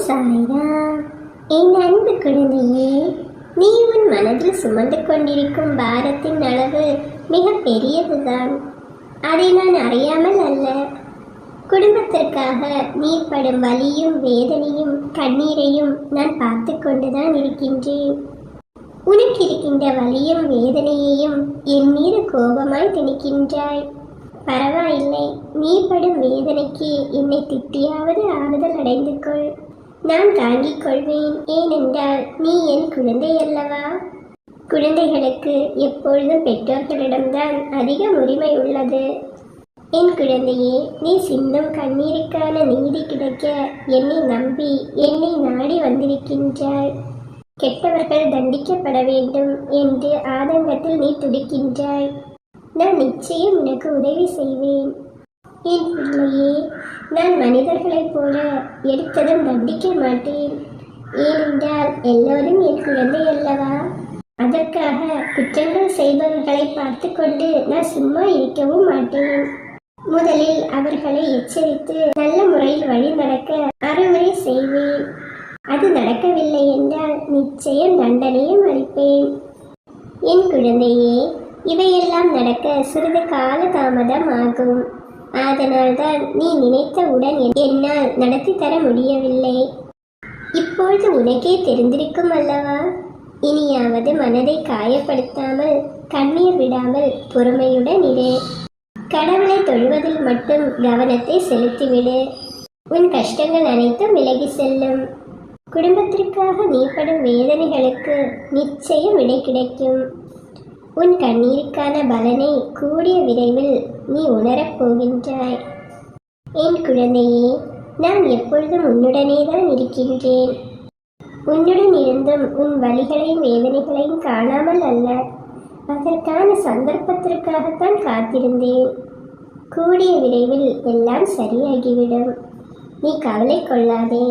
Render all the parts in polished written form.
சாய்ரா, என் அன்பு குழந்தையே, நீ உன் மனதில் சுமந்து கொண்டிருக்கும் பாரத்தின் அளவு மிக பெரியதுதான். அதை நான் அறியாமல் அல்ல. குடும்பத்திற்காக நீ படும் வலியும் வேதனையும் கண்ணீரையும் நான் பார்த்து கொண்டுதான் இருக்கின்றேன். உனக்கு இருக்கின்ற வலியும் வேதனையையும் என் மீது கோபமாய் திணிக்கின்றாய். பரவாயில்லை, நீ படும் வேதனைக்கு என்னை திட்டியாவது ஆறுதல் அடைந்து கொள். நான் தாங்கிக் கொள்வேன். ஏனென்றால் நீ என் குழந்தை அல்லவா? குழந்தைகளுக்கு எப்பொழுதும் பெற்றோர்களிடம்தான் அதிக உரிமை உள்ளது. என் குழந்தையே, நீ சிந்தும் கண்ணீருக்கான நீதி கிடைக்க என்னை நம்பி என்னை நாடி வந்திருக்கின்றாய். கெட்டவர்கள் தண்டிக்கப்பட வேண்டும் என்று ஆதங்கத்தில் நீ துடிக்கின்றாய். நான் நிச்சயம் உனக்கு உதவி செய்வேன். என் பிள்ளையே, நான் மனிதர்களைப் போல எடுத்ததும் தண்டிக்க மாட்டேன். ஏனென்றால் எல்லோரும் என் குழந்தை அல்லவா? அதற்காக குற்றங்கள் செய்பவர்களை பார்த்து கொண்டு நான் சும்மா இருக்கவும் மாட்டேன். முதலில் அவர்களை எச்சரித்து நல்ல முறையில் வழி நடக்க அறிவுரை செய்வேன். அது நடக்கவில்லை என்றால் நிச்சயம் தண்டனையும் அளிப்பேன். என் குழந்தையே, இவையெல்லாம் நடக்க சிறிது கால தாமதம் ஆகும். அதனால்தான் நீ நினைத்தவுடன் என்னால் நடத்தி தர முடியவில்லை. இப்பொழுது உனக்கே தெரிந்திருக்கும் அல்லவா? இனியாவது மனதை காயப்படுத்தாமல் கண்ணீர் விடாமல் பொறுமையுடன் இரு. கடவுளை தொழுவதில் மட்டும் கவனத்தை செலுத்திவிடு. உன் கஷ்டங்கள் அனைத்தும் விலகி செல்லும். குடும்பத்திற்காக நீ படும் வேதனைகளுக்கு நிச்சயம் விடை கிடைக்கும். உன் கண்ணீருக்கான பலனை கூடிய விரைவில் நீ உணரப் போகின்றாய். என் குழந்தையே, நான் எப்பொழுதும் உன்னுடனே தான் இருக்கின்றேன். உன்னுடன் இருந்தும் உன் வலிகளையும் வேதனைகளையும் காணாமல் அல்ல. அதற்கான சந்தர்ப்பத்திற்காகத்தான் காத்திருந்தேன். கூடிய விரைவில் எல்லாம் சரியாகிவிடும். நீ கவலை கொள்ளாதே.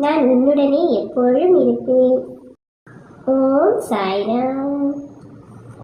நான் உன்னுடனே எப்பொழுதும் இருப்பேன். ஓம் சாய்ராம்.